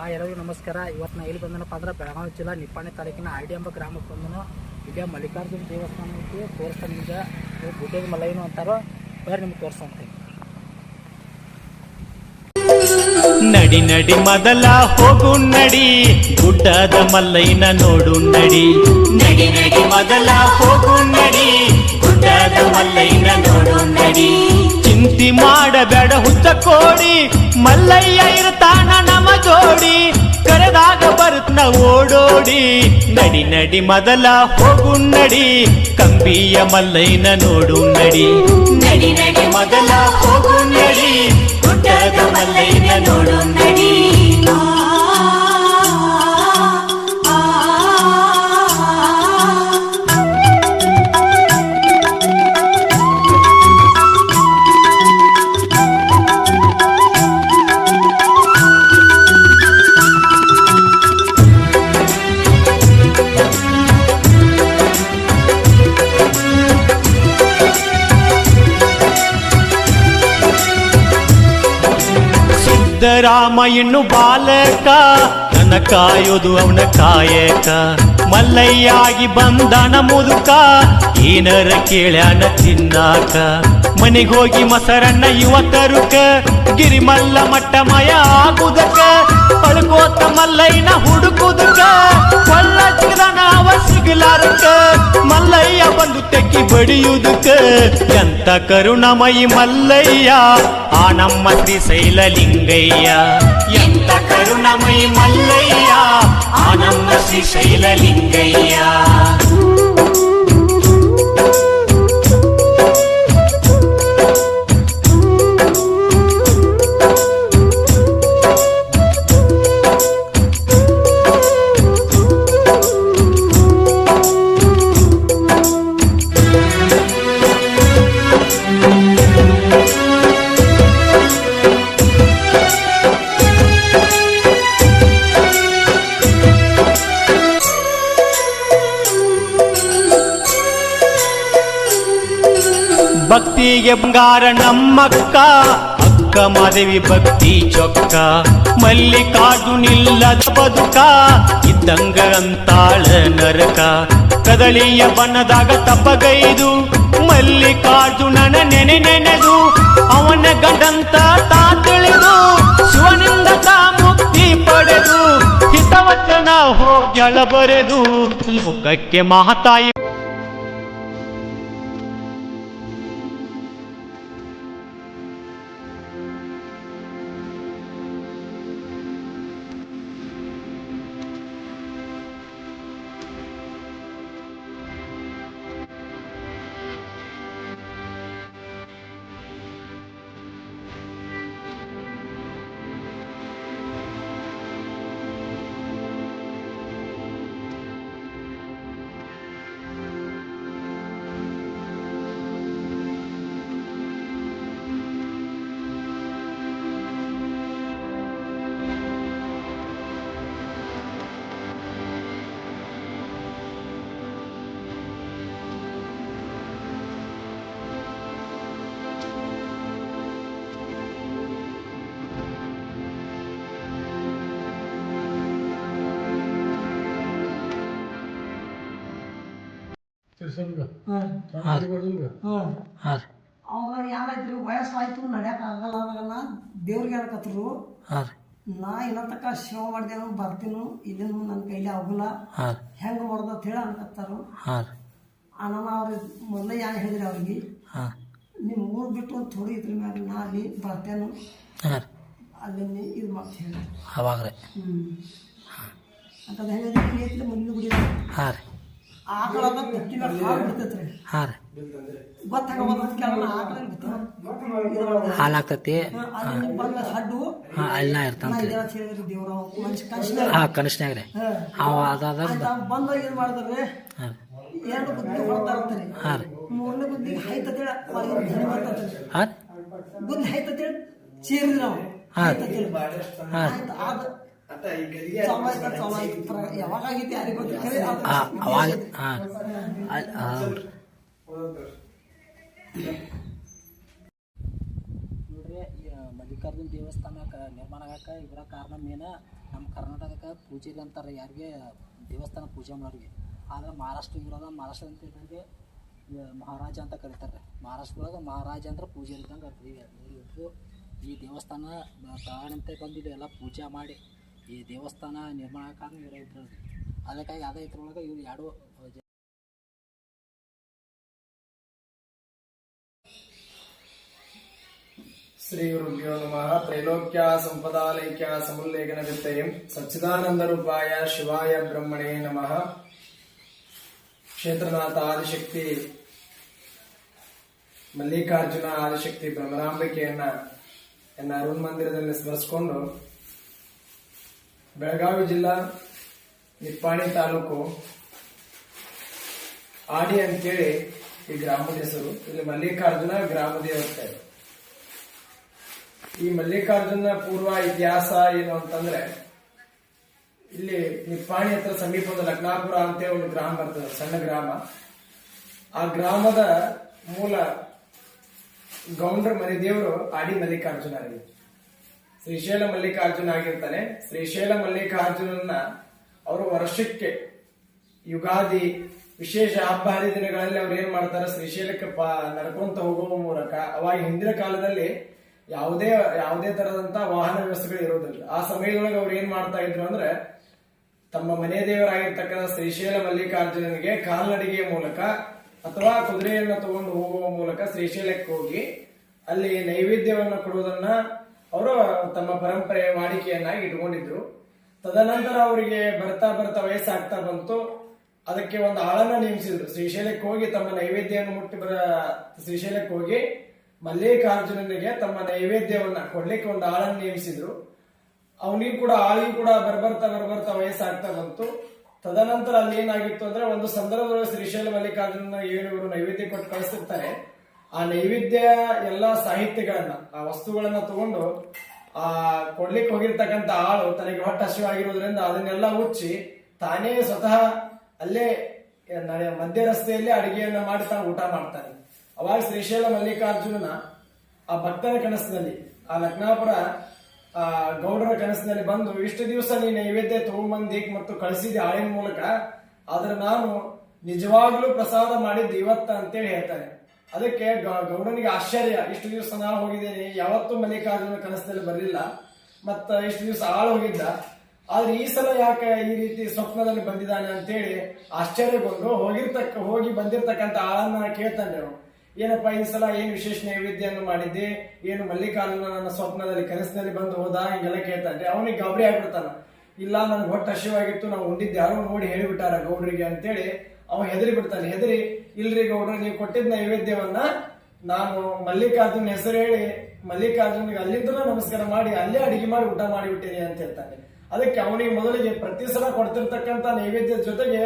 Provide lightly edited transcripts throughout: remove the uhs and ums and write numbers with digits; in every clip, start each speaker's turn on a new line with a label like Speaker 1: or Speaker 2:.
Speaker 1: ಎಲ್ಲರಿಗೂ ನಮಸ್ಕಾರ. ಇವತ್ತು ನಾ ಎಲ್ಲಿ ಬಂದನಪ್ಪ ಅಂದ್ರೆ ಬೆಳಗಾವಿ ಜಿಲ್ಲಾ ನಿಪ್ಪಾಣಿ ತಾಲೂಕಿನ ಆರ್ಡಿ ಎಂಬ ಗ್ರಾಮಕ್ಕೆ ಬಂದನು. ಇಲ್ಲೇ ಮಲ್ಲಿಕಾರ್ಜುನ ದೇವಸ್ಥಾನ ಐತಿ, ತೋರಿಸ್ತಾನೆ ನಿಮ್ಗೆ. ಗುಡ್ಡದ ಮಲ್ಲಯ್ಯನು ಅಂತಾರೋ, ಬೇರೆ ನಿಮ್ಗೆ ತೋರಿಸ್ತಂತೆ.
Speaker 2: ನಡಿ ನಡಿ ಮೊದಲ ಹೋಗು ನಡಿ, ಗುಡ್ಡದ ಮಲ್ಲಯ್ಯನ ನೋಡು ನಡಿ. ನಡಿ ನಡಿ ಮೊದಲ ಹೋಗು ನಡಿ, ಗುಡ್ಡದ ಮಲ್ಲಯ್ಯನ ನೋಡು ನಡಿ. ಚಿಂತಿ ಮಾಡಬೇಡ ಹುಚ್ಚ ಕೋಡಿ, ಮಲ್ಲಯ್ಯ ಇರ್ತಾನ ನಮ ಜೋಡಿ. ಕರೆದಾಗ ಬರುತ್ತ ಓಡೋಡಿ, ನಡಿ ನಡಿ ಮೊದಲ ಹೋಗು ನಡಿ, ಕಂಬಿಯ ಮಲ್ಲಯ್ಯನ ನೋಡು ನಡಿ. ನಡಿ ನಡಿ ಮೊದಲ ಹೋಗು ನಡಿ, ಗುಡ್ಡದ ಮಲ್ಲಯ್ಯನ ನೋಡು ನಡಿ. ಸಿದ್ದರಾಮಯ್ಯನು ಬಾಲಕ, ನನ್ನ ಕಾಯೋದು ಅವನ ಕಾಯಕ. ಮಲ್ಲಯ್ಯಾಗಿ ಬಂದನ ಮುದುಕ, ಏನರ ಕೇಳ್ಯಾನ ತಿನ್ನಾಕ. ಮನೆಗೋಗಿ ಮೊಸರನ್ನ ಯುವಕರುಕ, ಗಿರಿಮಲ್ಲ ಮಟ್ಟ ಮಯ ಆಗುದಕ. ಪಳ್ಕೋತ ಮಲ್ಲಯ್ಯನ ಹುಡುಕುದಕ, ಕೊಳ್ಳ ಚಿಗದನ ಅವ ಸಿಗಲಾರಕ. ಮಲ್ಲಯ್ಯ ಬಂದು ತೆಕ್ಕಿ ಬಡಿಯುವುದಕ್ಕ, ಎಂತ ಕರುಣಮಯಿ ಮಲ್ಲಯ್ಯ ಆ ನಮ್ಮ ಶ್ರೀಶೈಲ ಲಿಂಗಯ್ಯ. ಎಂತ ಕರುಣಮಯಿ ಮಲ್ಲಯ್ಯ ಆ ನಮ್ಮ ಶ್ರೀಶೈಲ ಲಿಂಗಯ್ಯ. ಭಕ್ತಿಗೆ ಬಂಗಾರ ನಮ್ಮಕ್ಕ, ಅಕ್ಕ ಮಾದೇವಿ ಭಕ್ತಿ ಚೊಕ್ಕ. ಮಲ್ಲಿಕಾರ್ಜುನಿಲ್ಲದ ಬದುಕ, ಇದ್ದಂಗ ಅಂತಾಳ ನರಕ. ಕದಳಿಯ ಬಣ್ಣದಾಗ ತಪ್ಪಗೈದು, ಮಲ್ಲಿಕಾರ್ಜುನನ ನೆನೆದು. ಅವನ ಗಂಡಂತ ತಾ ತಿಳಿದು, ಶಿವನಿಂದ ತಾ ಮುಕ್ತಿ ಪಡೆದು. ಹಿತವಚನ ಹೋಗ್ಯಳ ಬರೆದು, ಮುಖಕ್ಕೆ ಮಹಾತಾಯಿ
Speaker 3: ಅವಾಗ ಯಾರಾಯ್ತು ವಯಸ್ಸಾಯ್ತು ನಡ್ಯಾಕ ಆಗಲ್ಲ ದೇವ್ರಿಗೆ ಹೇಳಕತ್ರು. ನಾ ಇನ್ನತಕ್ಕ ಸೇವೆ ಮಾಡ್ದೇನು ಬರ್ತೀನು, ಇದನ್ನು ನನ್ನ ಕೈಲಿ ಆಗೋಲ್ಲ, ಹೆಂಗೆ ಮಾಡೋದು ಅಂತ ಹೇಳಿ ಅನ್ಕತ್ತಾರು. ನಾನು ಅವ್ರಿಗೆ ಮೊದಲೇ ಯಾರು ಹೇಳಿದ್ರಿ ಅವ್ರಿಗೆ, ನಿಮ್ಮ ಊರು ಬಿಟ್ಟು ಒಂದು ಥೋಡಿ ಇದ್ರ ಮ್ಯಾಗ ನಾ ಅಲ್ಲಿ ಬರ್ತೇನು, ಅಲ್ಲಿ ಇದು ಮಾಡ್ತೀನಿ ಹೇಳಿ
Speaker 1: ಅವಾಗ್ರೆ.
Speaker 3: ಅಂತಂದು ಹೇಳಿದ್ರೆ ಮುಂದಿನ ಗುಡಿ ಆಕಳದ ಬುಕ್ಕಿನ ಹಾಲು ಬಿಡ್ತೈತ್ರಿ. ಗೊತ್ತಾಗಬಹುದು ಕೆಲವೊಂದು ಆಕಳ
Speaker 1: ಹಾಲು ಆಗ್ತತಿ,
Speaker 3: ಬಂದ ಹಡ್ಡು
Speaker 1: ಎಲ್ಲ ಇರ್ತಾನೆ
Speaker 3: ದೇವ್ರ
Speaker 1: ಕನಿಷ್ಠಾಗ್ರಿ.
Speaker 3: ಬಂದ ಏನ್ ಮಾಡಿದ್ರಿ, ಎರಡು ಬುದ್ಧಿ ಹೊಡ್ತಾರಂತರಿ. ಮೂರನೇ ಬುದ್ಧಿಗೆ ಹೈತೇಳಿ ಬುದ್ಧಿ ಹೈತೇಳಿ ಸೇರಿದ್ರಿ ನಾವು. ಯಾವಾಗ ಆಗೈತಿ ಯಾರಿಗೆ ಗೊತ್ತಿರ್ತಾರೆ.
Speaker 1: ನೋಡ್ರಿ, ಮಲ್ಲಿಕಾರ್ಜುನ ದೇವಸ್ಥಾನ ನಿರ್ಮಾಣ ಆಗಕ್ಕೆ ಇವರ ಕಾರಣ ಮೇನ ನಮ್ಮ ಕರ್ನಾಟಕಕ್ಕೆ ಪೂಜಾರಿ ಅಂತಾರೆ ಯಾರಿಗೆ ದೇವಸ್ಥಾನ ಪೂಜೆ ಮಾಡೋರಿಗೆ. ಆದರೆ ಮಹಾರಾಷ್ಟ್ರ ಇರೋದ ಮಹಾರಾಷ್ಟ್ರ ಅಂತ ಇದ್ದಂಗೆ ಮಹಾರಾಜ ಅಂತ ಕರೀತಾರೆ. ಮಹಾರಾಷ್ಟ್ರದೊಳಗೆ ಮಹಾರಾಜ ಅಂದ್ರೆ ಪೂಜಾರಿ ಇದ್ದಂಗೆ ಇರ್ತೀವಿ. ಈ ದೇವಸ್ಥಾನ ತಾಣಂತ ಬಂದಿದ್ದು ಎಲ್ಲ ಪೂಜೆ ಮಾಡಿ ಈ ದೇವಸ್ಥಾನ ನಿರ್ಮಾಣ ಕಾರಣ ಇವರ ಇದ್ರು. ಅದಕ್ಕಾಗಿ ಅದೇ ಇದ್ರೊಳಗೆ ಇವ್ರು ಎರಡು
Speaker 4: ಶ್ರೀ ಗುರುಭ್ಯೋ ನಮಃ. ತ್ರೈಲೋಕ್ಯ ಸಂಪದಾಲೈಕ್ಯ ಸಮುಲ್ಲೇಖನ ವಿತ್ತಯಂ ಸಚ್ಚಿದಾನಂದ ರೂಪಾಯ ಶಿವಾಯ ಬ್ರಹ್ಮಣೇ ನಮಃ. ಕ್ಷೇತ್ರನಾಥ ಆದಿಶಕ್ತಿ ಮಲ್ಲಿಕಾರ್ಜುನ ಆದಿಶಕ್ತಿ ಭ್ರಮರಾಂಬಿಕೆಯನ್ನ ಅರುಣ್ ಮಂದಿರದಲ್ಲಿ ಸ್ಮರಿಸಿಕೊಂಡು ಬೆಳಗಾವಿ ಜಿಲ್ಲಾ ನಿಪ್ಪಾಣಿ ತಾಲೂಕು ಆಡಿ ಅಂತೇಳಿ ಈ ಗ್ರಾಮದ ಹೆಸರು. ಇಲ್ಲಿ ಮಲ್ಲಿಕಾರ್ಜುನ ಗ್ರಾಮ ದೇವತೆ. ಈ ಮಲ್ಲಿಕಾರ್ಜುನ ಪೂರ್ವ ಇತಿಹಾಸ ಏನು ಅಂತಂದ್ರೆ, ಇಲ್ಲಿ ನಿಪ್ಪಾಣಿ ಹತ್ರ ಸಮೀಪದ ಲಕ್ನಾಪುರ ಅಂತೇಳಿ ಒಂದು ಗ್ರಾಮ ಬರ್ತದೆ, ಸಣ್ಣ ಗ್ರಾಮ. ಆ ಗ್ರಾಮದ ಮೂಲ ಗೌಂಡ್ರ ಮನೆ ದೇವರು ಆಡಿ ಮಲ್ಲಿಕಾರ್ಜುನ ಆಗಿ ಶ್ರೀಶೈಲ ಮಲ್ಲಿಕಾರ್ಜುನ ಆಗಿರ್ತಾನೆ. ಶ್ರೀಶೈಲ ಮಲ್ಲಿಕಾರ್ಜುನನ್ನ ಅವರು ವರ್ಷಕ್ಕೆ ಯುಗಾದಿ ವಿಶೇಷ ಹಬ್ಬ ಹರಿದಿನಗಳಲ್ಲಿ ಅವ್ರು ಏನ್ ಮಾಡ್ತಾರೆ, ಶ್ರೀಶೈಲಕ್ಕೆ ನಡ್ಕೊಂತ ಹೋಗುವ ಮೂಲಕ, ಅವಾಗ ಹಿಂದಿನ ಕಾಲದಲ್ಲಿ ಯಾವುದೇ ತರದಂತ ವಾಹನ ವ್ಯವಸ್ಥೆಗಳು ಇರೋದಿಲ್ಲ. ಆ ಸಮಯದೊಳಗೆ ಅವ್ರು ಏನ್ ಮಾಡ್ತಾ ಇದ್ರು ಅಂದ್ರೆ, ತಮ್ಮ ಮನೆ ದೇವರಾಗಿರ್ತಕ್ಕಂಥ ಶ್ರೀಶೈಲ ಮಲ್ಲಿಕಾರ್ಜುನನಿಗೆ ಕಾಲ್ನಡಿಗೆಯ ಮೂಲಕ ಅಥವಾ ಕುದುರೆಯನ್ನ ತಗೊಂಡು ಹೋಗುವ ಮೂಲಕ ಶ್ರೀಶೈಲಕ್ಕೆ ಹೋಗಿ ಅಲ್ಲಿ ನೈವೇದ್ಯವನ್ನ ಕೊಡುವುದನ್ನ ಅವರು ತಮ್ಮ ಪರಂಪರೆಯ ವಾಡಿಕೆಯನ್ನಾಗಿ ಇಟ್ಕೊಂಡಿದ್ರು. ತದನಂತರ ಅವರಿಗೆ ಬರ್ತಾ ವಯಸ್ಸಾಗ್ತಾ ಬಂತು. ಅದಕ್ಕೆ ಒಂದು ಆಳನ್ನ ನೇಮಿಸಿದ್ರು. ಶ್ರೀಶೈಲಕ್ಕೆ ಹೋಗಿ ತಮ್ಮ ನೈವೇದ್ಯವನ್ನು ಮುಟ್ಟಿ ಶ್ರೀಶೈಲಕ್ಕೆ ಹೋಗಿ ಮಲ್ಲಿಕಾರ್ಜುನನಿಗೆ ತಮ್ಮ ನೈವೇದ್ಯವನ್ನ ಕೊಡ್ಲಿಕ್ಕೆ ಒಂದು ಆಳನ್ನು ನೇಮಿಸಿದ್ರು. ಅವನಿಗೂ ಕೂಡ ಆಳಿಗೂ ಕೂಡ ಬರ್ಬರ್ತಾ ವಯಸ್ಸಾಗ್ತಾ ಬಂತು. ತದನಂತರ ಅಲ್ಲಿ ಏನಾಗಿತ್ತು ಅಂದ್ರೆ, ಒಂದು ಸಂದರ್ಭದೊಳಗೆ ಶ್ರೀಶೈಲ ಮಲ್ಲಿಕಾರ್ಜುನ ಏನು ಇವರು ನೈವೇದ್ಯ ಕೊಟ್ಟು ಕಳಿಸ್ತಿರ್ತಾರೆ, ಆ ನೈವೇದ್ಯ ಎಲ್ಲಾ ಸಾಹಿತ್ಯಗಳನ್ನ, ಆ ವಸ್ತುಗಳನ್ನ ತಗೊಂಡು ಆ ಕೊಡ್ಲಿಕ್ಕೆ ಹೋಗಿರ್ತಕ್ಕಂಥ ಆಳು ತನಗೆ ಹೊಟ್ಟೆ ಹಸಿವಾಗಿರೋದ್ರಿಂದ ಅದನ್ನೆಲ್ಲ ಮುಚ್ಚಿ ತಾನೇ ಸ್ವತಃ ಅಲ್ಲೇ ಮಧ್ಯ ರಸ್ತೆಯಲ್ಲಿ ಅಡಿಗೆಯನ್ನ ಮಾಡಿ ತಾನು ಊಟ ಮಾಡ್ತಾನೆ. ಅವಾಗ ಶ್ರೀಶೈಲ ಮಲ್ಲಿಕಾರ್ಜುನನ ಆ ಭಕ್ತನ ಕನಸಿನಲ್ಲಿ, ಆ ಲಕ್ನಾಪುರ ಗೌಡರ ಕನಸಿನಲ್ಲಿ ಬಂದು, ಇಷ್ಟು ದಿವಸ ನೀ ನೈವೇದ್ಯ ತಗೊಂಬಂದಿ ಮತ್ತು ಕಳಿಸಿದ ಆಳಿನ ಮೂಲಕ, ಆದ್ರೆ ನಾನು ನಿಜವಾಗ್ಲೂ ಪ್ರಸಾದ ಮಾಡಿದ್ದು ಇವತ್ತ ಅಂತೇಳಿ ಹೇಳ್ತಾನೆ. ಅದಕ್ಕೆ ಗೌಡನಿಗೆ ಆಶ್ಚರ್ಯ, ಇಷ್ಟು ದಿವಸ ನಾನು ಹೋಗಿದ್ದೇನೆ, ಯಾವತ್ತೂ ಮಲ್ಲಿಕಾರ್ಜುನ ಕನಸಿನಲ್ಲಿ ಬರಲಿಲ್ಲ, ಮತ್ತ ಇಷ್ಟು ದಿವಸ ಆಳು ಹೋಗಿದ್ದ, ಆದ್ರೆ ಈ ಸಲ ಯಾಕೆ ಈ ರೀತಿ ಸ್ವಪ್ನದಲ್ಲಿ ಬಂದಿದ್ದಾನೆ ಅಂತೇಳಿ ಆಶ್ಚರ್ಯಗೊಂಡು ಹೋಗಿ ಬಂದಿರ್ತಕ್ಕಂಥ ಆಳನ್ನ ಕೇಳ್ತಾನೆ. ಅವನು, ಏನಪ್ಪಾ ಈ ಸಲ ಏನ್ ವಿಶೇಷ ನೈವೇದ್ಯವನ್ನು ಮಾಡಿದ್ದೆ, ಏನು ಮಲ್ಲಿಕಾರ್ಜುನ ನನ್ನ ಸ್ವಪ್ನದಲ್ಲಿ ಕನಸಿನಲ್ಲಿ ಬಂದು ಹೋದ, ಹಿಂಗೆಲ್ಲ ಕೇಳ್ತಾನೆ. ಅವನಿಗೆ ಗಾಬರಿ ಆಗ್ಬಿಡ್ತಾನ. ಇಲ್ಲ, ನನ್ಗೆ ಹೊಟ್ಟೆ ಹಸಿವಾಗಿತ್ತು, ನಾವು ಉಂಡಿದ್ದು ಯಾರೋ ನೋಡಿ ಹೇಳಿಬಿಟ್ಟಾರ ಗೌಡ್ರಿಗೆ ಅಂತೇಳಿ ಅವನು ಹೆದರಿ ಬಿಡ್ತಾನೆ. ಹೆದರಿ, ಇಲ್ರಿ ಗೌಡ್ರ, ನೀವು ಕೊಟ್ಟಿದ್ದ ನೈವೇದ್ಯವನ್ನ ನಾನು ಮಲ್ಲಿಕಾರ್ಜುನ ಹೆಸರು ಹೇಳಿ ಮಲ್ಲಿಕಾರ್ಜುನಿಗೆ ಅಲ್ಲಿಂದ ನಮಸ್ಕಾರ ಮಾಡಿ ಅಲ್ಲೇ ಅಡಿಗೆ ಮಾಡಿ ಊಟ ಮಾಡಿಬಿಟ್ಟೇನೆ ಅಂತ ಹೇಳ್ತಾನೆ. ಅದಕ್ಕೆ ಅವನಿಗೆ ಮೊದಲಿಗೆ ಪ್ರತಿ ಸಲ ಕೊಡ್ತಿರ್ತಕ್ಕಂಥ ನೈವೇದ್ಯದ ಜೊತೆಗೆ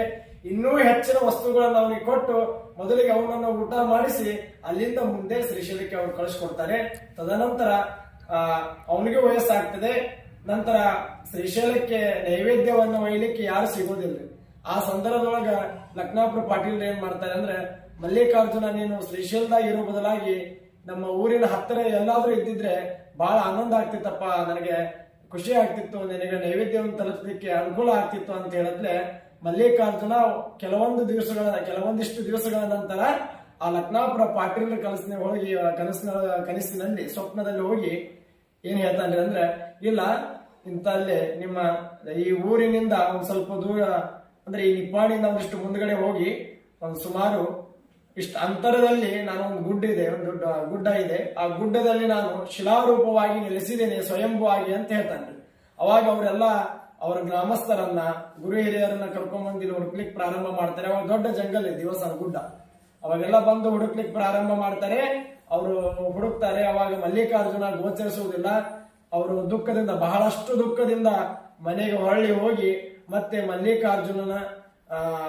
Speaker 4: ಇನ್ನೂ ಹೆಚ್ಚಿನ ವಸ್ತುಗಳನ್ನು ಅವನಿಗೆ ಕೊಟ್ಟು ಮೊದಲಿಗೆ ಅವನನ್ನು ಊಟ ಮಾಡಿಸಿ ಅಲ್ಲಿಂದ ಮುಂದೆ ಶ್ರೀಶೈಲಕ್ಕೆ ಅವ್ರು ಕಳಿಸ್ಕೊಡ್ತಾರೆ. ತದನಂತರ ಅವನಿಗೆ ವಯಸ್ಸಾಗ್ತದೆ. ನಂತರ ಶ್ರೀಶೈಲಕ್ಕೆ ನೈವೇದ್ಯವನ್ನು ಒಯ್ಯಲಿಕ್ಕೆ ಯಾರು ಸಿಗೋದಿಲ್ಲ. ಆ ಸಂದರ್ಭದೊಳಗ ಲಕ್ನಾಪುರ ಪಾಟೀಲ್ ಏನ್ ಮಾಡ್ತಾರೆ ಅಂದ್ರೆ, ಮಲ್ಲಿಕಾರ್ಜುನ ನೀನು ಶ್ರೀಶೈಲದಾಗ ಇರೋ ಬದಲಾಗಿ ನಮ್ಮ ಊರಿನ ಹತ್ತಿರ ಎಲ್ಲಾದ್ರೂ ಇದ್ದಿದ್ರೆ ಬಹಳ ಆನಂದ ಆಗ್ತಿತ್ತಪ್ಪ, ನನಗೆ ಖುಷಿ ಆಗ್ತಿತ್ತು, ನಿನಗೆ ನೈವೇದ್ಯವನ್ನು ತಲುಪಲಿಕ್ಕೆ ಅನುಕೂಲ ಆಗ್ತಿತ್ತು ಅಂತ ಹೇಳಿದ್ರೆ, ಮಲ್ಲಿಕಾರ್ಜುನ ಕೆಲವೊಂದಿಷ್ಟು ದಿವಸಗಳ ನಂತರ ಆ ಲಕ್ನಾಪುರ ಪಾಟೀಲ್ ಕನಸಿನಲ್ಲಿ ಸ್ವಪ್ನದಲ್ಲಿ ಹೋಗಿ ಏನ್ ಹೇಳ್ತಾನೆ ಅಂದ್ರೆ, ಇಲ್ಲ ಇಂತಲ್ಲೇ ನಿಮ್ಮ ಈ ಊರಿನಿಂದ ಒಂದ್ ಸ್ವಲ್ಪ ದೂರ ಅಂದ್ರೆ ಈ ನಿಪ್ಪಾಣಿಯಿಂದ ಒಂದಿಷ್ಟು ಮುಂದ್ಗಡೆ ಹೋಗಿ ಒಂದು ಸುಮಾರು ಇಷ್ಟು ಅಂತರದಲ್ಲಿ ನಾನು ಒಂದು ಗುಡ್ಡ ಇದೆ, ಆ ಗುಡ್ಡದಲ್ಲಿ ನಾನು ಶಿಲಾರೂಪವಾಗಿ ನೆಲೆಸಿದ್ದೇನೆ ಸ್ವಯಂಭೂ ಆಗಿ ಅಂತ ಹೇಳ್ತಾನೆ. ಅವಾಗ ಅವರ ಗ್ರಾಮಸ್ಥರನ್ನ, ಗುರು ಹಿರಿಯರನ್ನ ಕರ್ಕೊಂಡ್ಬಂದು ಇಲ್ಲಿ ಹುಡುಕ್ಲಿಕ್ಕೆ ಪ್ರಾರಂಭ ಮಾಡ್ತಾರೆ. ಅವಾಗ ದೊಡ್ಡ ಜಂಗಲ್ ಇದೆ, ದೇವಸ್ಥಾನ ಗುಡ್ಡ. ಅವಾಗೆಲ್ಲ ಬಂದು ಹುಡುಕ್ಲಿಕ್ಕೆ ಪ್ರಾರಂಭ ಮಾಡ್ತಾರೆ. ಅವರು ಹುಡುಕ್ತಾರೆ. ಅವಾಗ ಮಲ್ಲಿಕಾರ್ಜುನ ಗೋಚರಿಸುವುದಿಲ್ಲ. ಅವರು ಬಹಳಷ್ಟು ದುಃಖದಿಂದ ಮನೆಗೆ ಹೊರಳಿ ಹೋಗಿ ಮತ್ತೆ ಮಲ್ಲಿಕಾರ್ಜುನನ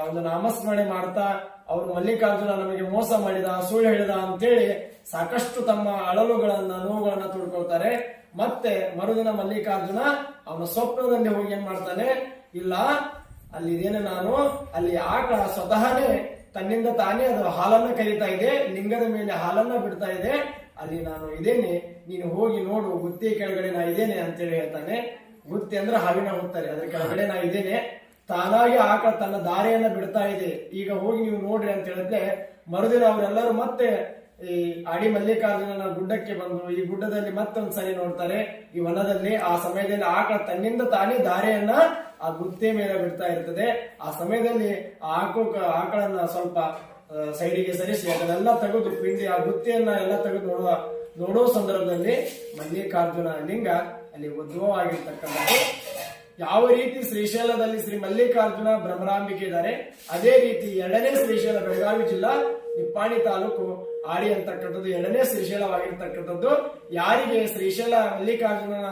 Speaker 4: ಒಂದು ನಾಮಸ್ಮರಣೆ ಮಾಡ್ತಾ, ಅವರು ಮಲ್ಲಿಕಾರ್ಜುನ ನಮಗೆ ಮೋಸ ಮಾಡಿದ, ಸುಳ್ಳು ಹೇಳಿದ ಅಂತೇಳಿ ಸಾಕಷ್ಟು ತಮ್ಮ ನೋವುಗಳನ್ನ ತುಡ್ಕೊಳ್ತಾರೆ. ಮತ್ತೆ ಮರುದಿನ ಮಲ್ಲಿಕಾರ್ಜುನ ಅವನ ಸ್ವಪ್ನದಲ್ಲಿ ಹೋಗಿ ಏನ್ ಮಾಡ್ತಾನೆ, ಇಲ್ಲ ಅಲ್ಲಿದೇನೆ ನಾನು ಅಲ್ಲಿ ಆಕಳ ಸ್ವತಃನೇ ತನ್ನಿಂದ ತಾನೇ ಅದು ಹಾಲನ್ನ ಕರೀತಾ ಇದೆ, ಲಿಂಗದ ಮೇಲೆ ಹಾಲನ್ನ ಬಿಡ್ತಾ ಇದೆ, ಅಲ್ಲಿ ನಾನು ಇದೇನೆ, ನೀನು ಹೋಗಿ ನೋಡು, ಗುತ್ತಿ ಕೆಳಗಡೆ ನಾ ಇದ್ದೇನೆ ಅಂತೇಳಿ ಹೇಳ್ತಾನೆ. ಗುತ್ತಿ ಅಂದ್ರೆ ಹಾವಿನ ಹೋಗ್ತಾರೆ, ಅದ್ರ ಕೆಳಗಡೆ ನಾ ಇದ್ದೇನೆ. ತಾನಾಗಿ ಆಕಳ ತನ್ನ ದಾರಿಯನ್ನ ಬಿಡ್ತಾ ಇದೆ, ಈಗ ಹೋಗಿ ನೀವು ನೋಡ್ರಿ ಅಂತ ಹೇಳಿದ್ರೆ ಮರುದಿನ ಅವರೆಲ್ಲರೂ ಮತ್ತೆ ಈ ಆಡಿ ಮಲ್ಲಿಕಾರ್ಜುನನ ಗುಡ್ಡಕ್ಕೆ ಬಂದು ಈ ಗುಡ್ಡದಲ್ಲಿ ಮತ್ತೊಂದ್ಸರಿ ನೋಡ್ತಾರೆ ಈ ವನದಲ್ಲಿ. ಆ ಸಮಯದಲ್ಲಿ ಆಕಳ ತನ್ನಿಂದ ತಾನೇ ದಾರಿಯನ್ನ ಆ ಗುತ್ತೆ ಮೇಲೆ ಬಿಡ್ತಾ ಇರ್ತದೆ. ಆ ಸಮಯದಲ್ಲಿ ಆಕಳನ್ನ ಸ್ವಲ್ಪ ಸೈಡಿಗೆ ಸರಿಸಿ ಅದನ್ನೆಲ್ಲ ತೆಗೆದು ಪಿಂಡಿ ಆ ಗುತ್ತೆಯನ್ನ ಎಲ್ಲ ತೆಗೆದು ನೋಡೋ ಸಂದರ್ಭದಲ್ಲಿ ಮಲ್ಲಿಕಾರ್ಜುನ ಲಿಂಗ ಅಲ್ಲಿ ಉದ್ಭವವಾಗಿರ್ತಕ್ಕಂಥದ್ದು. ಯಾವ ರೀತಿ ಶ್ರೀಶೈಲದಲ್ಲಿ ಶ್ರೀ ಮಲ್ಲಿಕಾರ್ಜುನ ಭ್ರಮರಾಂಬಿಕೆ ಇದ್ದಾರೆ, ಅದೇ ರೀತಿ ಎರಡನೇ ಶ್ರೀಶೈಲ ಬೆಳಗಾವಿ ಜಿಲ್ಲಾ ನಿಪ್ಪಾಣಿ ತಾಲೂಕು ಆಡಿ ಅಂತಕ್ಕಂಥದ್ದು ಎರಡನೇ ಶ್ರೀಶೈಲವಾಗಿರ್ತಕ್ಕಂಥದ್ದು. ಯಾರಿಗೆ ಶ್ರೀಶೈಲ ಮಲ್ಲಿಕಾರ್ಜುನನ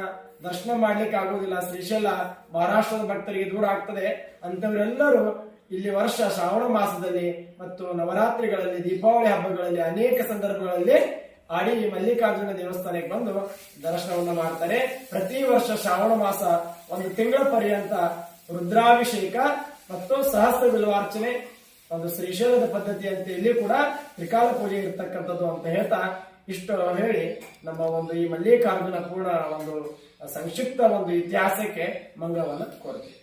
Speaker 4: ದರ್ಶನ ಮಾಡ್ಲಿಕ್ಕೆ ಆಗುವುದಿಲ್ಲ, ಶ್ರೀಶೈಲ ಮಹಾರಾಷ್ಟ್ರದ ಭಕ್ತರಿಗೆ ದೂರ ಆಗ್ತದೆ ಅಂತವರೆಲ್ಲರೂ ಇಲ್ಲಿ ವರ್ಷ ಶ್ರಾವಣ ಮಾಸದಲ್ಲಿ ಮತ್ತು ನವರಾತ್ರಿಗಳಲ್ಲಿ, ದೀಪಾವಳಿ ಹಬ್ಬಗಳಲ್ಲಿ ಅನೇಕ ಸಂದರ್ಭಗಳಲ್ಲಿ ಆಡಿ ಮಲ್ಲಿಕಾರ್ಜುನ ದೇವಸ್ಥಾನಕ್ಕೆ ಬಂದು ದರ್ಶನವನ್ನ ಮಾಡ್ತಾರೆ. ಪ್ರತಿ ವರ್ಷ ಶ್ರಾವಣ ಮಾಸ ಒಂದು ತಿಂಗಳ ಪರ್ಯಂತ ರುದ್ರಾಭಿಷೇಕ ಮತ್ತು ಸಹಸ್ರ ಬಿಲ್ವಾರ್ಚನೆ ಒಂದು ಶ್ರೀಶೈಲದ ಪದ್ಧತಿ ಅಂತ ಇಲ್ಲಿ ಕೂಡ ತ್ರಿಕಾಲ ಪೂಜೆ ಇರ್ತಕ್ಕಂಥದ್ದು ಅಂತ ಹೇಳ್ತಾ ಇಷ್ಟು ಹೇಳಿ ನಮ್ಮ ಒಂದು ಈ ಮಲ್ಲಿಕಾರ್ಜುನ ಪೂರ್ಣ ಒಂದು ಸಂಕ್ಷಿಪ್ತ ಒಂದು ಇತಿಹಾಸಕ್ಕೆ ಮಂಗಳವನ್ನ ಕೋರ್ತೀವಿ.